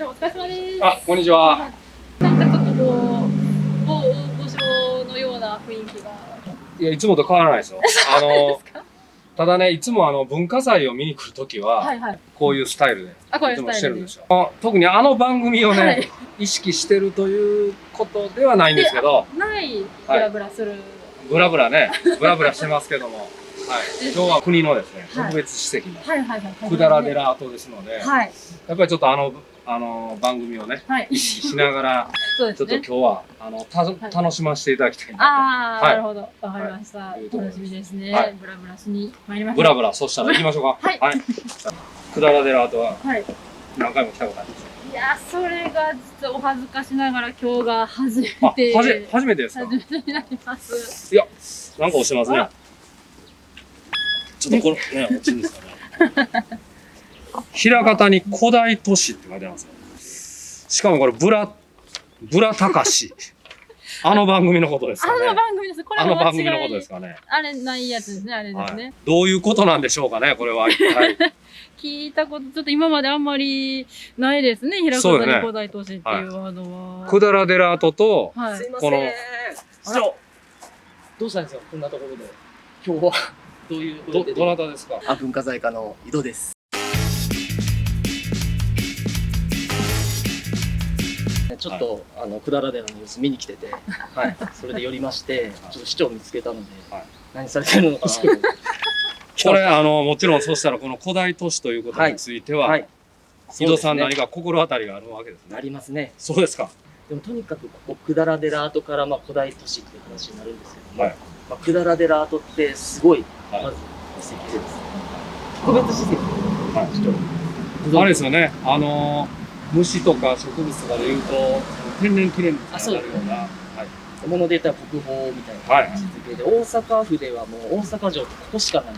じゃあお疲れ様です。あ、こんにちは。なんかちょっとこう、某大御所のような雰囲気が。いや、いつもと変わらないですよ。ただね、いつも文化祭を見に来るときは、はいはい。こういうスタイルで、あ、こういういつもスタイルで。してるんですよ。特に番組をね、はい意識してるということではないんですけど、ないブラブラする。ブラブラね、ブラブラしてますけども、はい、今日は国のですね、はい特別史跡のはいはいはい。百済寺跡ですので、はい。やっぱりちょっと番組をね、はい。意識しながら、そうですね。ちょっと今日は楽しませていただきたいなと。ああ、はいなるほど。わかりました。はい楽しみですね。はいブラブラしに参りましょう。ブラブラ、そしたら行きましょうか。はいはい。百済寺跡ははい。何回も来たことあります。いや、それが実はお恥ずかしながら今日が初めあ、て。初めてですか。初めてになります。いや、なんか押してますね。ちょっとこれね、落ちるんですかね。枚方に古代都市って書いてありますよ。しかもこれブラタカシ。番組のことですかね。番組です。これは番組のことですかね。あれないやつですね、あれですね。はい、どういうことなんでしょうかね、これは。はい、聞いたこと、ちょっと今まであんまりないですね、枚方に古代都市っていうワードは。百済寺跡と、はい、すいません。市長、どうしたんですよ、こんなところで。今日は、どういうことで。どなたですか。あ、文化財課の井戸です。ちょっと、百済寺の様子見に来てて、はい、それで寄りまして、ちょっと市長を見つけたので、はい、何されてるのかなと。これ、もちろん、そしたら、この古代都市ということについては、井戸さん、何か心当たりがあるわけですね。ありますね。そうですか。でも、とにかく、ここ、百済寺跡から、古代都市っていう話になるんですけども、百済寺跡ってすごい、まず、遺跡でですね、特別史跡。はい。あれですよね、虫とか植物とかでいうと、天然記念物になるような。もので言ったら国宝みたいな位置づけで、大阪府ではもう大阪城ってここしかない、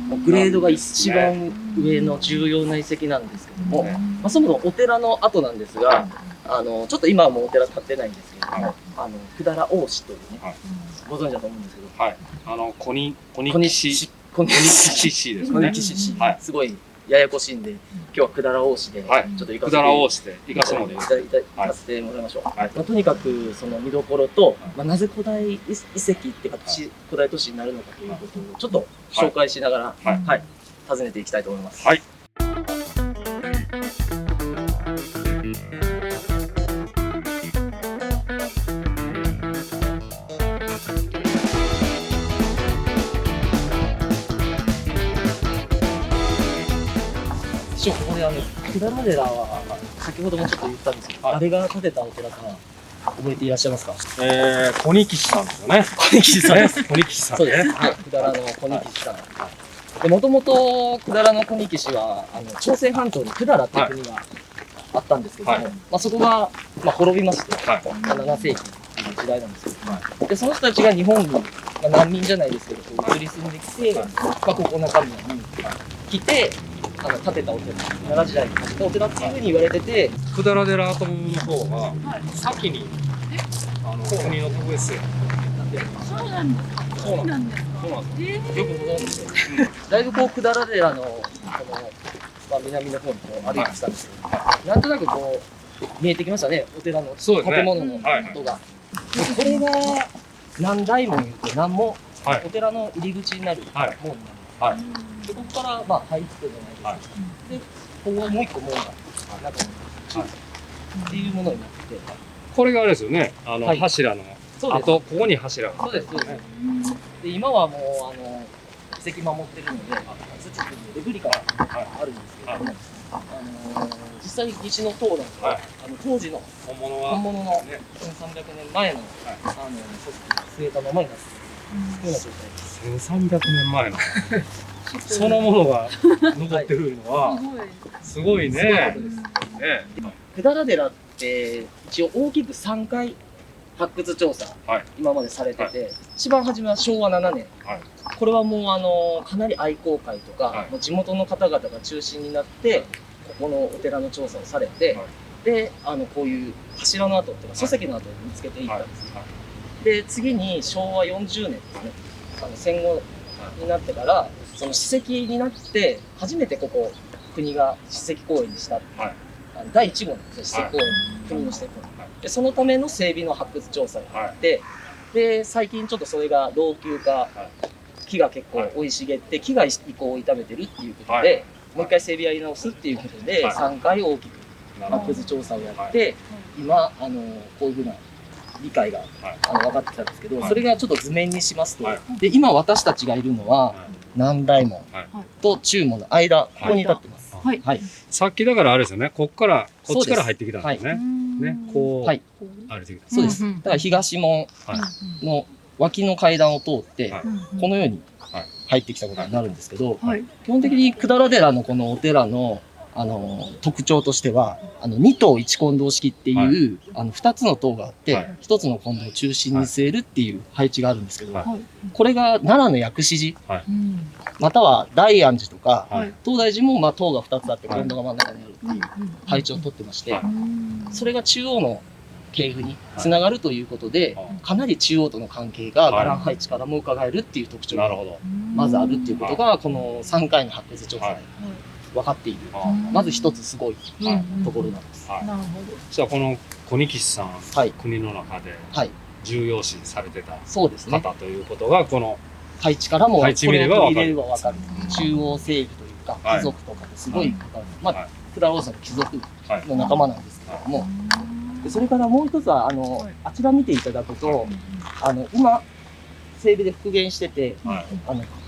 もうグレードが一番上の重要な遺跡なんですけども、そもそもお寺の跡なんですが、ちょっと今はもうお寺建ってないんですけれども、百済大師というね、ご存知だと思うんですけど、はい、小西氏ですね。小西氏、すごいややこしいんで、今日は百済大師で、ちょっと行かせてもらいましょう。とにかく、その見どころと、なぜ古代遺跡っていうか、古代都市になるのかということを、ちょっと紹介しながら、はい、訪ねていきたいと思います。はい。ここで百済寺は先ほどもちょっと言ったんですけど、誰が建てたお寺か覚えていらっしゃいますか？小西さんですよね。小西さんです。小西さん。そうです。百済の小西さん。で、もともと百済の小西は朝鮮半島に百済っていう国があったんですけども、そこが滅びまして、7世紀っていう時代なんですけど、でその人たちが日本に難民じゃないですけど移り住んできて、ここ中身に来て。建てたお寺、奈良時代に建てたお寺っていうふうに言われてて、百済寺跡の方が先に国の特別性そうなんですか。そうなんですか。よくご存知で、だいぶ百済寺の南の方に歩いてきたんですけど、なんとなく見えてきましたね、お寺の建物のことが。これが何代も言うと何もお寺の入り口になる門になる。でここから入ってじゃないですか。で、ここはもう一個門が中にっていうものになってて、これがあれですよね。柱のあとここに柱が。そうですそうです。で今はもう遺跡守ってるので土っていうレプリカがあるんですけど、実際に西の塔なんで当時の本物の1300年前の据えたままになってる。1300年前のそのものが残ってるのはすごいね。百済寺って一応大きく3回発掘調査、今までされてて、一番初めは昭和7年、これはもうかなり愛好会とか、地元の方々が中心になってここのお寺の調査をされて、でこういう柱の跡っていうか礎石の跡を見つけていったんです。で次に昭和40年ですね、戦後になってからその史跡になって初めてここ国が史跡公園にした、第1号の施設公園、国の施設公園。で、そのための整備の発掘調査があって、で、最近ちょっとそれが老朽化、木が結構生い茂って、木が意向を痛めてるっていうことで、もう一回整備やり直すっていうことで、3回大きく発掘調査をやって、今、こういうふうな理解が分かってきたんですけど、それがちょっと図面にしますと、で、今私たちがいるのは、南大門と中門の間、ここに立ってます。はい。さっきだからあれですよね、こっちから入ってきたんですね。ね、こう、歩いてきた。そうです。だから東門の脇の階段を通って、このように入ってきたことになるんですけど、基本的に百済寺のこのお寺の特徴としては、二塔一金堂式っていう、二つの塔があって、一つの金堂を中心に据えるっていう配置があるんですけど、これが奈良の薬師寺、または大安寺とか、東大寺もまあ塔が二つあって金堂が真ん中にあるっていう配置をとってまして、それが中央の系譜につながるということで、かなり中央との関係が伽藍配置からも伺えるっていう特徴がまずあるっていうことが、この3回の発掘調査で分かっている。まず一つすごいところなんです。なるほど。じゃあこの小西さん、国の中で重要視されてた方ということが、この配置からも配置見れば分かる。中央整備というか、貴族とかですごい方、まあ、福田老さんの貴族の仲間なんですけれども、それからもう一つは、あちら見ていただくと、今、整備で復元してて、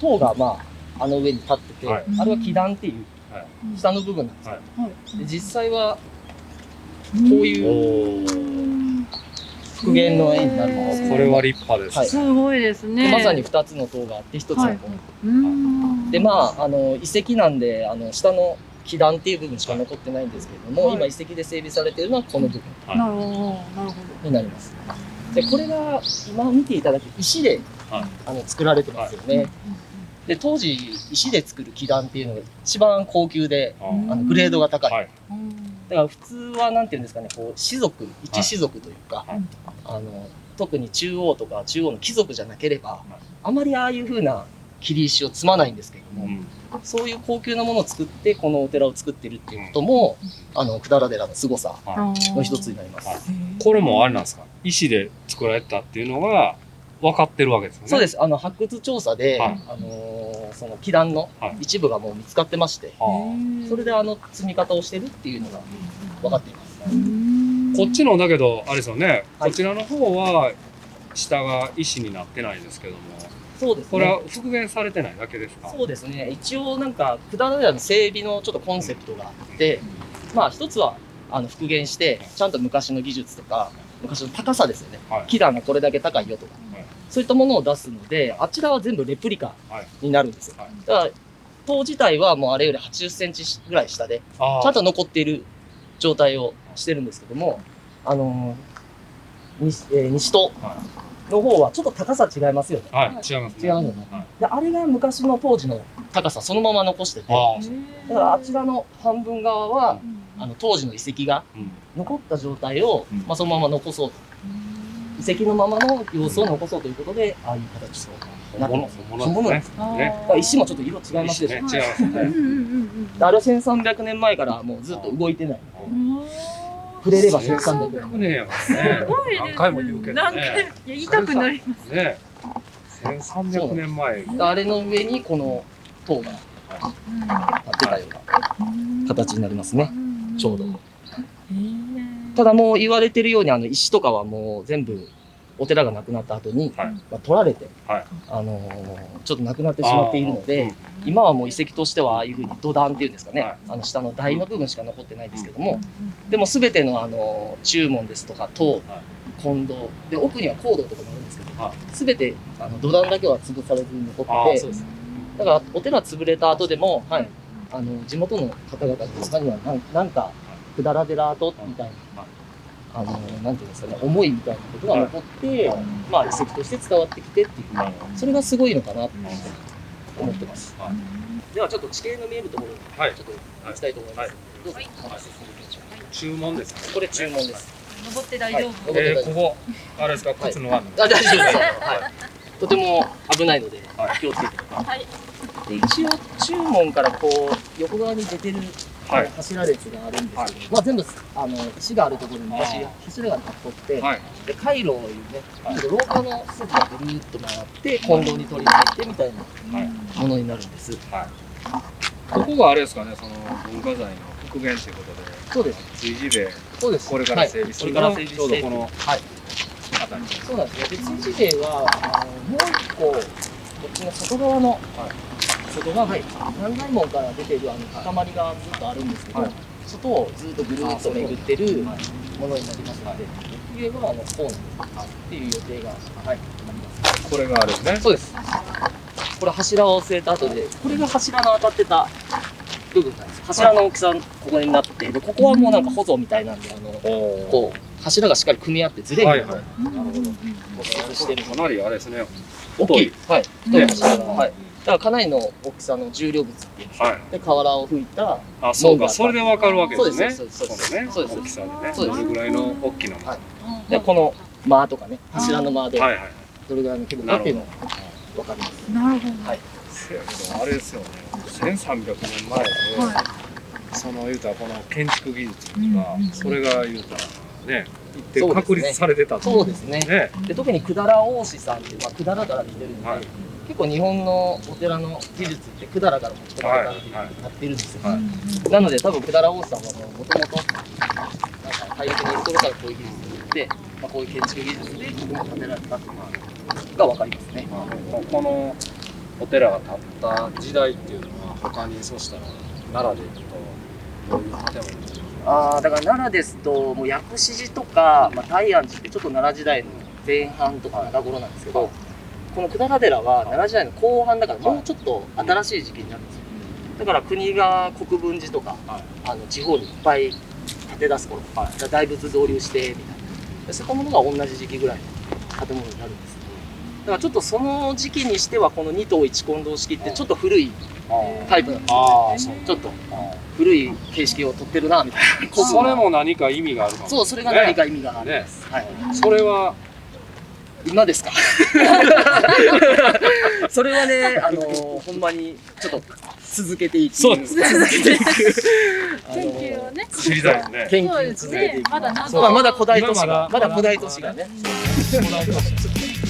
塔がまあ、上に立ってて、あれは基壇っていう、下の部分なんですよ。で実際は、こういう復元の絵になるんですけど、これは立派です。すごいですね。まさに2つの塔があって、1つの塔。で、まあ、遺跡なんで、下の基壇っていう部分しか残ってないんですけれども、今遺跡で整備されているのはこの部分になります。で、これが今見ていただく石で作られてますよね。で、当時石で作る基壇っていうのが一番高級でグレードが高い。だから普通はなんていうんですかね、こう一士族というか、特に中央とか中央の貴族じゃなければ、あまりああいう風な切り石を積まないんですけれども、そういう高級なものを作ってこのお寺を作ってるっていうことも百済寺の凄さの一つになります。これもあれなんですか、石で作られたっていうのが分かってるわけですよね。そうです。発掘調査で、その基壇の一部がもう見つかってまして、それで積み方をしてるっていうのが分かっています。こっちのだけどあれですよね、こちらの方は下が石になってないですけども。そうですね。これは復元されてないだけですか？そうですね。一応なんか百済寺の整備のちょっとコンセプトがあって、まあ一つは復元してちゃんと昔の技術とか昔の高さですよね。基壇がこれだけ高いよとか、そういったものを出すので、あちらは全部レプリカになるんですよ。だから塔自体はもうあれより80センチぐらい下でちゃんと残っている状態をしてるんですけども、西塔の方はちょっと高さ違いますよね。違いますね。違うのね。で、あれが昔の当時の高さそのまま残してて、だからあちらの半分側は、当時の遺跡が残った状態を、まあ、そのまま残そうと。遺跡のままの様子を残そうということで、ああいう形となってます。本物ですね。石もちょっと色違いますでしょ。違いますね。あれは1300年前からもうずっと動いてない。触れれば1300年やからね。何回も言うけどね。言いたくなりますね。1300年前。あれの上にこの塔が立ってたような形になりますね。ちょうど。ただもう言われてるように石とかはもう全部お寺がなくなった後に、取られて、ちょっとなくなってしまっているので、今はもう遺跡としてはああいうふうに土壇っていうんですかね、下の台の部分しか残ってないですけども、でも全ての中門ですとか塔、金堂で奥には講堂とかもあるんですけど、全て土壇だけは潰されずに残ってて、だからお寺潰れた後でも、地元の方々の中にはなんか百済寺跡みたいな。なんていうんですかね、思いみたいなことが残って、まあ遺跡として伝わってきてっていう、それがすごいのかなと思ってます。ではちょっと地形の見えるところにちょっと行きたいと思います。どうぞ。注文ですか？これ注文です。登って大丈夫？ここあれですか？靴の大丈夫です。とても危ないので気をつけてください。一応中門からこう横側に出てる柱列があるんですけど、まあ全部石があるところに柱が立っとって、で回廊いうね、廊下の筋がぐるーっと回って近堂に取り付いてみたいなものになるんです。ここがあれですかね、その文化財の復元ということで。そうです。随時でこれから整備するのがちょうどこの辺り。そうなんですね。で追事塀はもう一個こっちの外側の外側南大門から出てる塊がずっとあるんですけど、外をずっとぐるっと巡ってるものになりますので、上はこうっていう予定があります。これがあれですね。そうです。これ柱を据えた後で、これが柱の当たってた部分なんです。柱の大きさここになって、でここはもうなんか舗装みたいなんでこう柱がしっかり組み合ってずれるようになるほどしてる。かなりあれですね。大きい。はい。太い柱が。はい。だからかなりの大きさの重量物っていうんですか。で瓦を吹いた。あ、そうか。それでわかるわけですね。そうです。そうです。大きさでね。どれぐらいの大きな。でこの間とかね、柱の間でどれぐらいの規模かっていうのがわかります。なるほど。はい。あれですよね。1300年前で、その言うたらこの建築技術が、それが言うたらね、一定確立されてたと。そうですね。で特に百済大師さんって百済から来てるんで、結構日本のお寺の技術って百済からも取られてなってるんですよ。なので多分百済大師さんはもともと大陸にいる頃からこういう技術によってこういう建築技術でここも建てられたっていうのがわかりますね。このお寺が建った時代っていうのは他にそうしたら奈良でいうとどういう建物ですか？だから奈良ですともう薬師寺とか、大安寺ってちょっと奈良時代の前半とか中頃なんですけど、この百済寺は奈良時代の後半だからもうちょっと新しい時期になるんですよ。だから国が国分寺とか、地方にいっぱい建て出す頃、大仏導入してみたいな、そういったものが同じ時期ぐらいの建物になるんです。だからちょっとその時期にしてはこの2棟一金堂式ってちょっと古いタイプなんですよね。ちょっと古い形式を取ってるなみたいな。それも何か意味があるかも。そう、それが何か意味があるんです。それは今ですか？それはね、ほんまにちょっと続けていく。そうです。続けていく。研究をね。知りたいですね。研究続けていく。まだ古代都市が、まだ古代都市がね。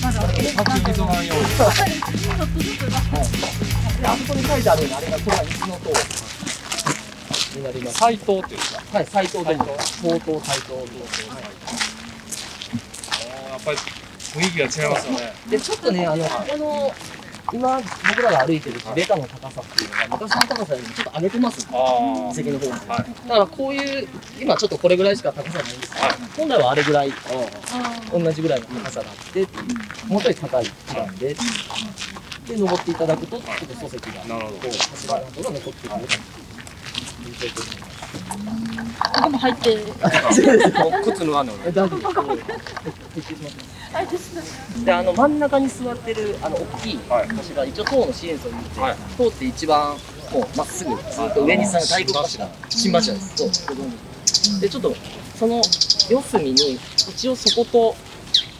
まだあそこに書いてあるのあれがこれは石の塔になります。斎藤っていうんですか？はい、斎藤という塔塔斎藤。やっぱり雰囲気が違いますよね。でちょっとねこの今僕らが歩いてるベタの高さっていうのが昔の高さよりもちょっと上げてますね。遺跡の方に。だからこういう今ちょっとこれぐらいしか高さないんですけど、本来はあれぐらい同じぐらいの高さがあってもうちょい高いなんで。で登っていただくとちょっと礎石が柱などが残っている。ここも入って。靴脱がんのね。大丈夫です。で真ん中に座ってる大きい柱、一応塔の支援層にいて、塔って一番もうまっすぐずっと上に下が大黒柱、心柱です。そうでちょっとその四隅に一応そこと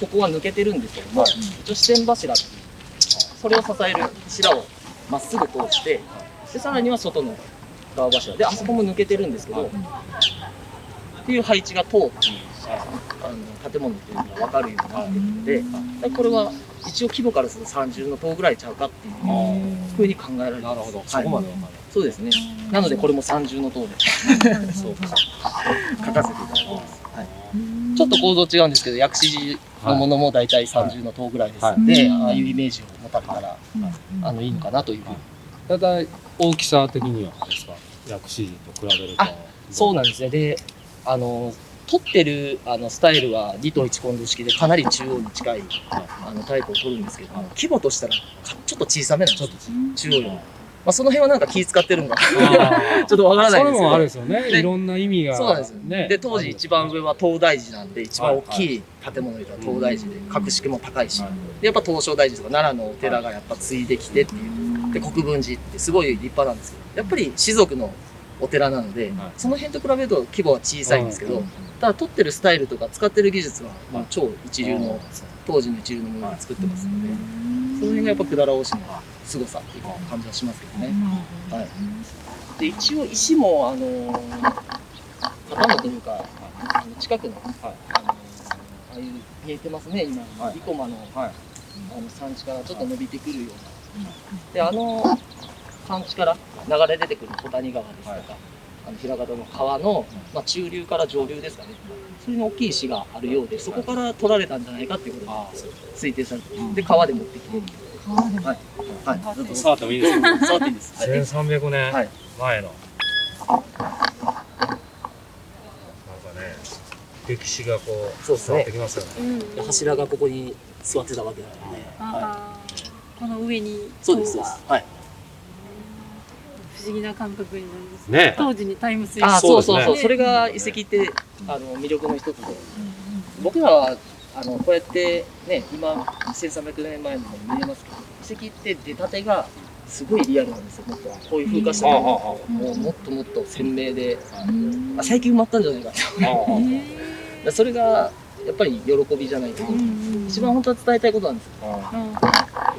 ここは抜けてるんですけども、一応支点柱っていうそれを支える柱をまっすぐ通して、でさらには外の側柱であそこも抜けてるんですけど、っていう配置が塔っていう建物っていうのが分かるようになってるので、これは一応規模からすると三重の塔ぐらいちゃうかっていうふうに考えられます。なるほど、そこまで分かる。そうですね。なのでこれも三重の塔でそうか書かせていただきます。ちょっと構造違うんですけど、薬師寺のものも大体三重の塔ぐらいですので、ああいうイメージを持たれたらいいのかなというふうに。だいたい大きさ的にはですか、薬師寺と比べると。そうなんですね。で取ってるスタイルは2棟1金堂式でかなり中央に近いタイプを取るんですけど、規模としたらちょっと小さめなんですよ、中央より。その辺はなんか気使ってるのかちょっとわからないんですけど、それもあれですよね、いろんな意味が。そうなんですよね。で当時一番上は東大寺なんで、一番大きい建物で言ったら東大寺で格式も高いし、でやっぱ東照大寺とか奈良のお寺がやっぱ継いできてっていう、で国分寺ってすごい立派なんですけど、やっぱり士族のお寺なので、その辺と比べると規模は小さいんですけど、ただ取ってるスタイルとか使ってる技術は超一流の当時の一流のものを作ってますので、その辺がやっぱ百済大師の凄さっていう感じはしますけどね。はい。で一応石も頭というか近くの、ああいう見えてますね今、生駒の、山地からちょっと伸びてくるような、で山地から流れ出てくる小谷川ですとか、平方の川の、中流から上流ですかね、そういう大きい石があるようで、そこから取られたんじゃないかっていうことが推定されて、で川で持ってきて、ちょっと触ってもいいですか？触っていいです。1300年前のなんかね、歴史がこう伝わってきますよね。柱がここに座ってたわけなので、この上に。そうです。はい。不思議な感覚になりますね。当時にタイムスリップ。そう。それが遺跡って魅力の一つで、僕らはこうやってね、今1300年前のも見れますけど、遺跡って出たてがすごいリアルなんですよ。もっとこういう風化したももっともっと鮮明で、最近埋まったんじゃないかと。それがやっぱり喜びじゃないと、一番本当は伝えたいことなんですよ。や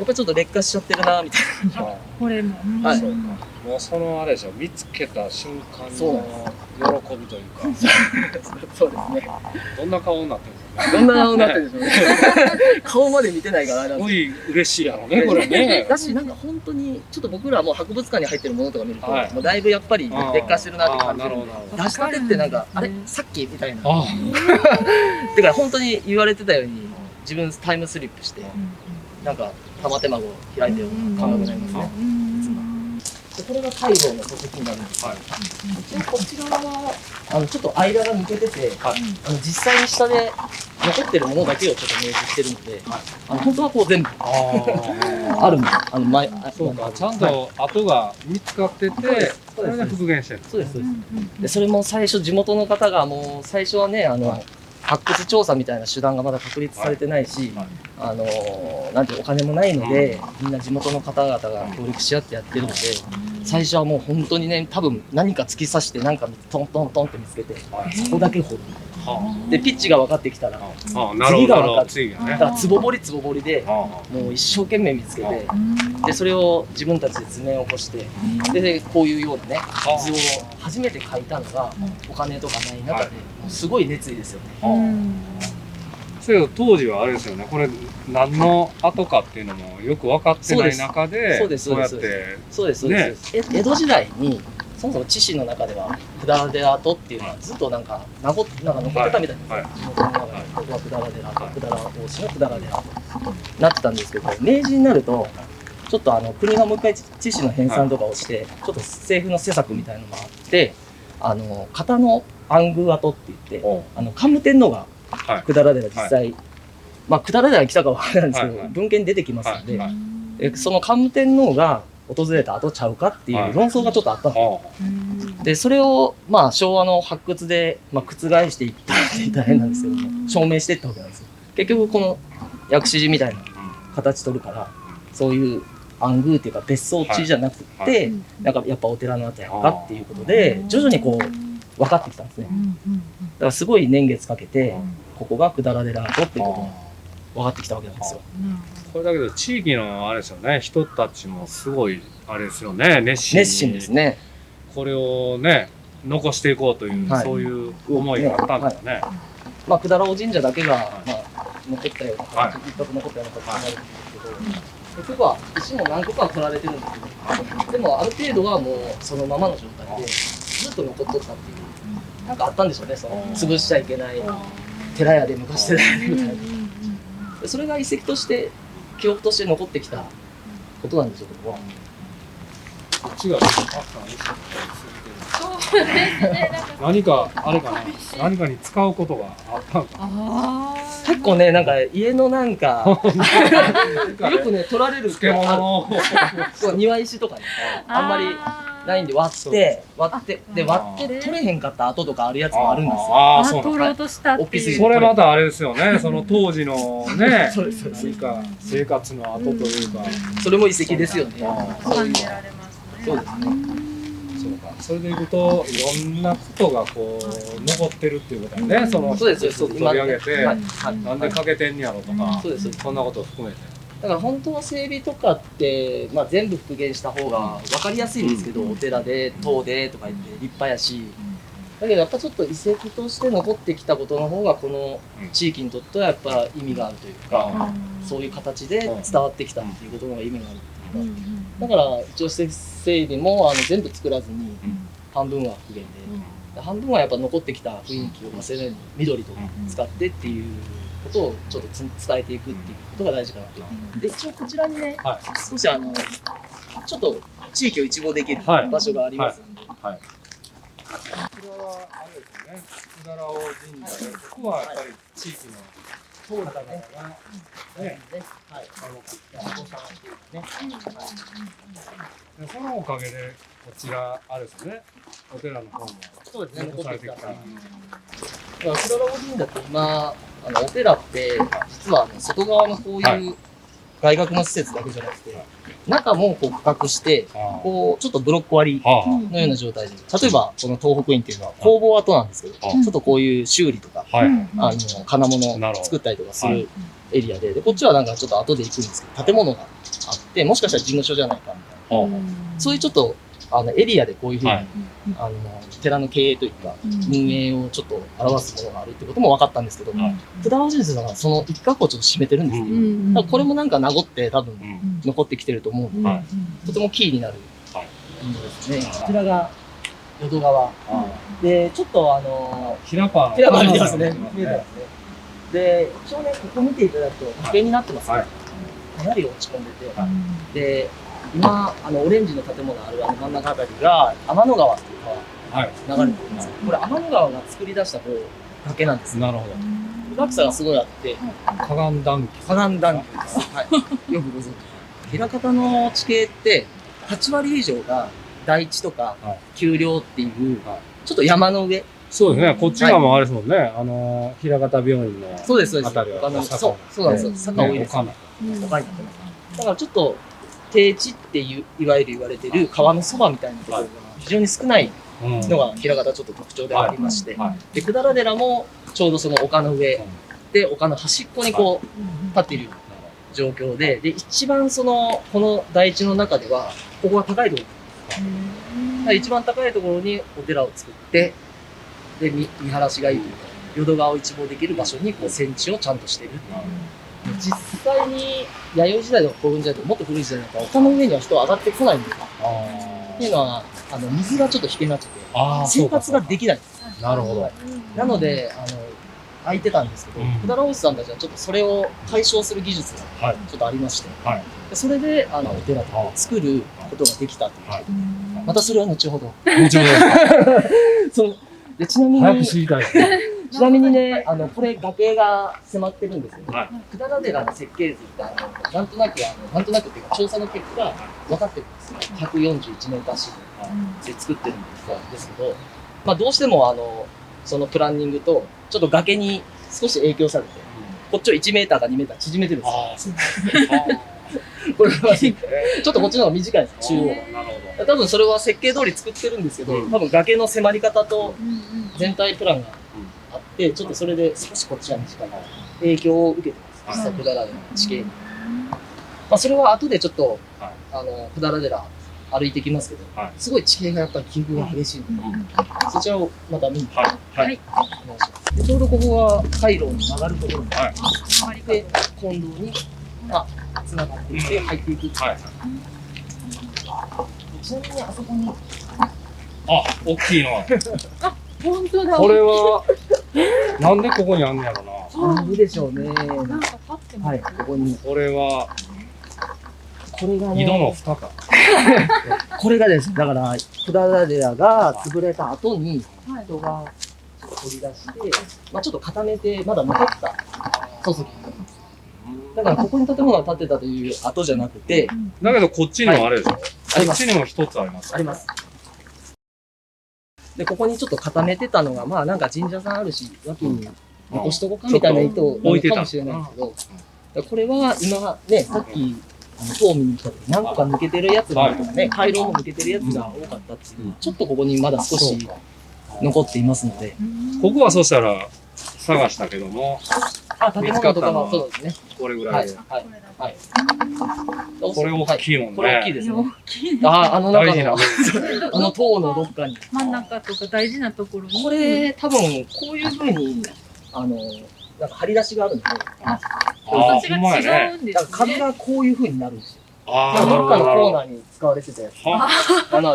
っぱりちょっと劣化しちゃってるなみたいな。これも。もうそのあれでしょ、見つけた瞬間の喜びというか。そうですね。どんな顔になってるんですか？どんな顔になってるんでしょうね。顔まで見てないからあれなんですけど。すごい嬉しいやろね、これね。だし、なんか本当に、ちょっと僕らも博物館に入ってるものとか見ると、もうだいぶやっぱり劣化してるなって感じるんで、出したてってなんか、あれさっきみたいな。だから本当に言われてたように、自分タイムスリップして、なんか玉手箱を開いたような感覚になりますね。これが太陽の礎石になるんですけど、こちらはちょっと間が抜けてて、実際に下で残ってるものだけをちょっと明示してるので、本当はこう全部あるんです。そうか、ちゃんと跡が見つかってて、それで復元してる。そうです。でそれも最初地元の方がもう最初はね発掘調査みたいな手段がまだ確立されてないし、なんていうお金もないので、みんな地元の方々が協力し合ってやってるので、最初はもう本当にね、多分何か突き刺して何かトントントンって見つけて、そこだけ掘る。でピッチが分かってきたら次が分かる。だからつぼ掘りでもう一生懸命見つけて、でそれを自分たちで図面を起こして、でこういうようなね図を初めて描いたのがお金とかない中で、すごい熱意ですよね。それ当時はあれですよね、これ何の跡かっていうのもよく分かってない中で、そうやって江戸時代にそもそも知識の中では百済寺跡っていうのはずっとなんか残ってたみたいなんですよ。ここは百済寺跡、百済大師の百済寺跡なってたんですけど、明治になるとちょっと国がもう一回知識の編纂とかをして、ちょっと政府の施策みたいなのがあって、型の暗宮跡って言って、桓武天皇が百済寺実際、百済寺に来たかはあれなんですけど、文献に出てきますので、その桓武天皇が訪れた後ちゃうかっていう論争がちょっとあったんですよ。でそれを昭和の発掘で覆していったって言ったら変なんですけども、証明していったわけなんですよ。結局この薬師寺みたいな形取るから、そういう暗宮っていうか別荘地じゃなくて、なんかやっぱお寺の跡やんかっていうことで徐々にこう分かってきたんですね。だからすごい年月かけてここが百済寺跡っていうことが分かってきたわけなんですよ。これだけど地域のあれですよね、人たちもすごいあれですよね、熱心ですね。これをね残していこうという、そういう思いがあったんだよね。百済大神社だけが残ったような形、一角残ったような形になるんですけど、結局は石も何個か取られてるんですけど、でもある程度はもうそのままの状態でずっと残っとったっていう、なんかあったんでしょうね。その潰しちゃいけない寺屋で昔寺屋でみたいな。それが遺跡として記憶として残ってきたことなんでしょうけども。違う。何かあれかな、何かに使うことがあったんか。結構ね、なんか家のなんかよくね取られる漬物の庭石とかね、あんまりないんで割って取れへんかった跡とかあるやつもあるんですよ。取ろうとしたっていう。それまたあれですよね、その当時のね、何か生活の跡というか、それも遺跡ですよね。感じられますね。そうですね。そうか、それでいくといろんなことがこう残ってるっていうことだね。そのそうです。取り上げて、なんで欠けてんやろとか、そんなことを含めて。だから本当は整備とかって、まあ、全部復元した方が分かりやすいんですけど、お寺で塔でとか言って立派やし、だけどやっぱちょっと遺跡として残ってきたことの方がこの地域にとってはやっぱ意味があるというか、そういう形で伝わってきたっていうことの方が意味があるっていうか、だから一応整備も全部作らずに半分は復元で、半分はやっぱ残ってきた雰囲気を忘れずに緑とか使ってっていうことをちょっと伝えていくっていうことが大事かなと。で、一応こちらにね、少しちょっと地域を一望できる場所がありますので。これはあれですよね。福田ラオ神社で、ここはやっぱり地域の方々がね、はい。お子さんっていうかね。そのおかげでこちらあれですよね。お寺の方もそうですね。残されてきた。だから福田ラオ神社って今お寺って実は外側のこういう外郭の施設だけじゃなくて、中もこう区画して、こうちょっとブロック割りのような状態で、例えばこの東北院っていうのは工房跡なんですけど、ちょっとこういう修理とか、金物作ったりとかするエリアで、こっちはなんかちょっと後で行くんですけど、建物があって、もしかしたら事務所じゃないかみたいな、そういうちょっとエリアでこういうふうに、寺の経営というか、運営をちょっと表すものがあるってことも分かったんですけど、福田川先生がその一角をちょっと占めてるんですけど、だからこれもなんか名残って多分残ってきてると思うので、とてもキーになるものですね。こちらが淀川。で、ちょっと平パ見えてますね。見えてますね。で、一応ね、ここ見ていただくと崖になってますね。かなり落ち込んでて。で、今、オレンジの建物ある真ん中あたりが天の川っていう川が流れてるんですけど、これ天の川が作り出した崖なんです。なるほど。落差がすごいあって、河岸段丘。河岸段丘です。はい。よくご存知。枚方の地形って8割以上が台地とか丘陵っていう、ちょっと山の上。そうですね。こっち側もあれですもんね。枚方病院のそうです、そうです。あたりはそうなんですよ。坂多いです。丘になってます。だからちょっと低地っていういわゆる言われてる川のそばみたいなところが非常に少ないのが枚方ちょっと特徴でありまして、で百済寺もちょうどその丘の上で丘の端っこにこう立っている状況で、で一番この台地の中ではここが高いところ、一番高いところにお寺を作って、で見晴らしがいいというか淀川を一望できる場所にこう戦地をちゃんとしている。実際に弥生時代とか古墳時代とかもっと古い時代なんか丘の上には人は上がってこないんですよ。っていうのは水がちょっと引けなくて生活ができないんです。なるほど。なので空いてたんですけど、福田ラオスさんたちはちょっとそれを解消する技術がちょっとありまして、でそれでお寺とかを作ることができたということで、またそれは後ほど。でちなみに早く知りたい。ちなみにね、これ崖が迫ってるんですけど、福田寺の設計図ってなんとなくっていうか調査の結果分かってるんですよ。141メーター四方で作ってるんですけど、まあどうしてもそのプランニングとちょっと崖に少し影響されて、こっちを1メーターか2メーター縮めてるんですよ。これはちょっとこっちの方が短いんです、中央が。多分それは設計通り作ってるんですけど、多分崖の迫り方と全体プランがあって、ちょっとそれで少しこっちは短い影響を受けてます。実際百済寺の地形に。まあそれは後でちょっと百済寺歩いてきますけど、すごい地形がやっぱり起伏が激しいので、そちらをまた見にお願いします。ちょうどここが回廊に曲がるところで、本堂につながっていって入っていく。ちなみにあそこに大きいの。本当だ。これはなんでここにあんねやろな。なんででしょうね。なんか立ってます。はい、ここに。これはこれがね。井戸の蓋か。これがです。だから福田寺が潰れた後に人が取り出して、まあちょっと固めてまだ残った礎石。だからここに建物が建ってたという跡じゃなくて、だけどこっちにもあれでしょ。こっちにも一つあります。あります。でここにちょっと固めてたのがまあなんか神社さんあるし脇に残しとこうかみたいな意図なのかもしれないですけど、これは今ねさっき塔見に来た時何個か抜けてるやつがとかね、回廊も抜けてるやつが多かったっていう、ちょっとここにまだ少し残っていますので、ここはそしたら探したけども、あ、建物とかもそうですね。これぐらで。はいい。はい。はい。これ大きいもんね。これ大きいですね。大きい。あ、あの中大事なの、塔のどっかに。真ん中とか大事なところに。これ、多分、こういう風に、なんか張り出しがあるんで、形が違うんですね。壁がこういう風になるんですよ。ああ、どっかのコーナーに使われてたやつが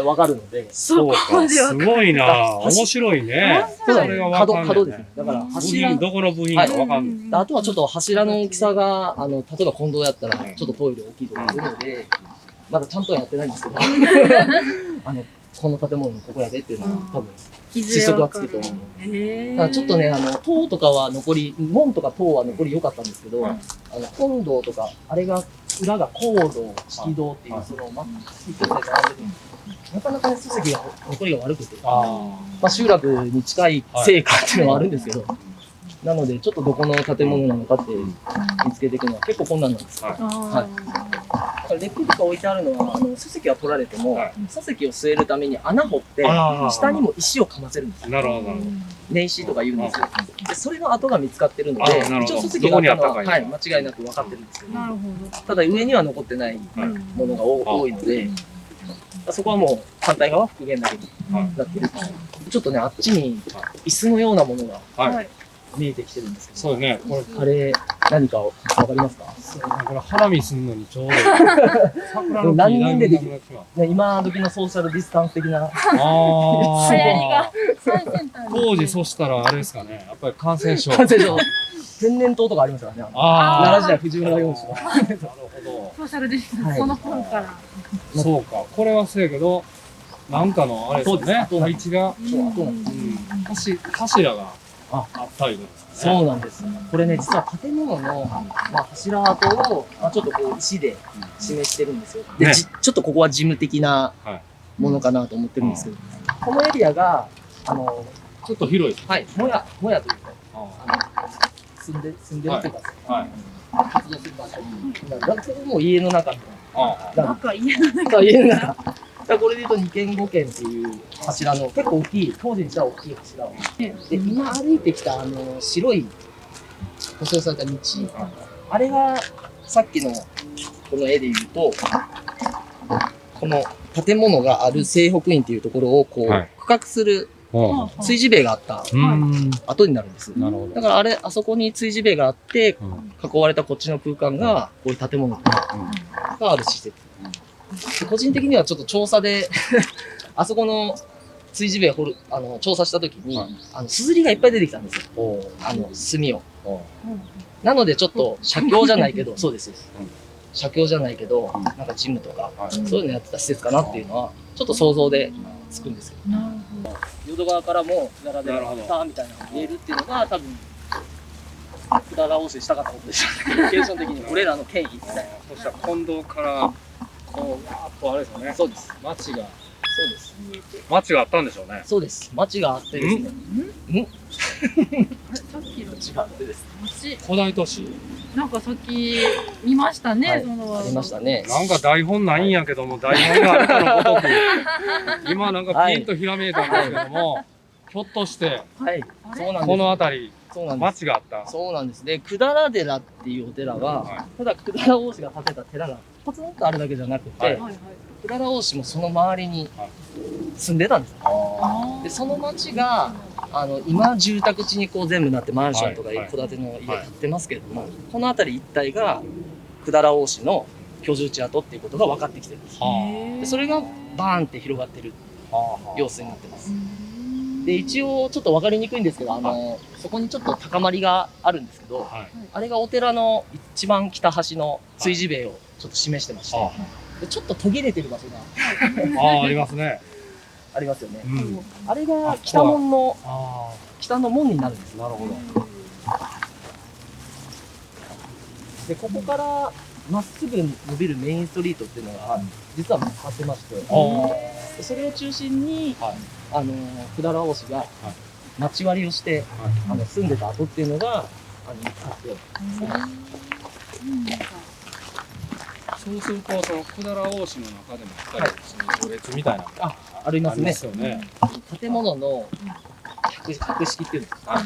わかるので。そうか。すごいな。面白いね。そうだそれがね。わかんない角ですね。だから柱。どこの部品かわかんない。あとはちょっと柱の大きさが、例えば近藤やったら、ちょっとトイレ大きいとかするので、まだちゃんとはやってないんですけど、この建物のここやでっていうのは多分、推測はつくと思う。だからちょっとね、塔とかは残り、門とか塔は残り良かったんですけど、本堂とか、あれが、裏が講堂、式堂っていう、その、一つで並んでる。なかなかね、礎石が残りが悪くて、まあ、集落に近い成果っていうのはあるんですけど、なので、ちょっとどこの建物なのかって見つけていくのは結構困難なんです。レックとか置いてあるのは、礎石は取られても、礎石を据えるために穴掘って、下にも石をかませるんですよ。なるほど、なるほど。根石とか言うんですよ。で、それの跡が見つかってるので、一応礎石があったのは、はい、間違いなく分かってるんですけど、ただ上には残ってないものが多いので、そこはもう反対側復元だけになってる。ちょっとね、あっちに椅子のようなものが見えてきてるんですけど、そうね。これ、あれ、何かわかりますか？これ花見するのにちょうどいい。何人でできる？今時のソーシャルディスタンス的な。流行りが最先端。当時そしたらあれですかね。やっぱり感染症。天然痘とかありますからね。奈良時代藤原洋子。なるほど。ソーシャルディスタンス、その頃から。そうか。これはそうやけど、なんかのあれですね。配置が、柱があったりですかね。そうなんです。これね、実は建物の柱跡をちょっとこう石で示してるんですよ。で、ちょっとここは事務的なものかなと思ってるんですけど、このエリアがちょっと広いです。はい、もやというか、住んでるというか、活動する場所。ここも家の中の。家の中。これで言うと2軒5軒っていう柱の結構大きい、当時にしたら大きい柱を。で、今歩いてきた白い舗装された道、あれがさっきのこの絵で言うと、この建物がある西北院っていうところをこう区画する追字塀があった跡になるんです。だからあそこに追字塀があって囲われたこっちの空間がこういう建物がある施設。個人的にはちょっと調査であそこの追字塀を調査したときに、すずりがいっぱい出てきたんですよ。炭を。なのでちょっと写経じゃないけど、そうです。写経じゃないけど、なんかジムとか、そういうのやってた施設かなっていうのは、ちょっと想像でつくんですけど。淀川からもくだらであったみたいなのが見えるっていうのが、多分、くだら大瀬したかったことでしょうね。ロケーション的に俺らの権威みたいな。そしたら近藤から、こう、わーっとあれですよね。そうです。町が。そうです。町があったんでしょうね。そうです。町があってですね。さっきの町があってですね。古代都市。なんかさっき見ましたね、その。ありましたね。なんか台本ないんやけども、台本があるかのごとく。今なんかピンとひらめいたんですけども、ひょっとして、この辺り、町があった。そうなんです。で、百済寺っていうお寺は、ただ百済大師が建てた寺がポツンとあるだけじゃなくて、百済大師もその周りに住んでたんです。で、その町が、今住宅地にこう全部なってマンションとか戸建ての家建ってますけれども、この辺り一帯が百済大師の居住地跡っていうことが分かってきてるんです。で、それがバーンって広がってる様子になってます。で、一応ちょっと分かりにくいんですけど、そこにちょっと高まりがあるんですけど、あれがお寺の一番北端の追字塀をちょっと示してまして、でちょっと途切れてる場所がありますね。ありますよね。あれが北門の、北の門になるんです。なるほど。で、ここからまっすぐ伸びるメインストリートっていうのが、実はあってまして、それを中心に、百済大師が町割りをして、住んでた跡っていうのが、あって、そうすると、その百済大師の中でもやっぱり、その序列みたいな。ありますね。ですよね。建物の格式っていうのか、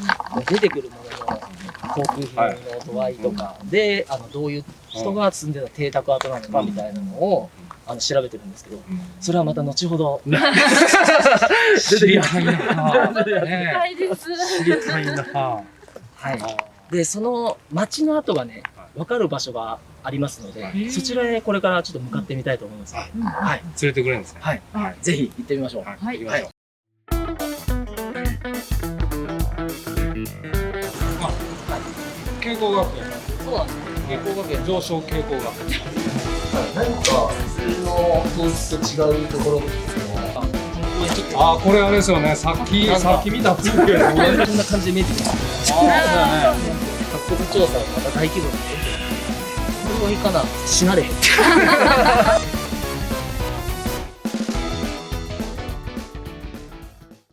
出てくるものの航空品の度合いとかで、どういう人が住んでた邸宅跡なのかみたいなのを調べてるんですけど、それはまた後ほど知りたいな。知りたいです。知りたいな。はい。で、その町の跡がね、わかる場所がありますので、そちらへこれからちょっと向かってみたいと思います。はい。連れてくれるんですね。はい。ぜひ行ってみましょう。はい。行きましょう。慶光学園。そうなんですね。慶光学園上昇慶光学園。何か普通の当日と違うところですね。ああ、これあれですよね。さっき見た風景の。こんな感じで見えてきます。発掘調査がまた大規模に。これはいいかな。死なれへん。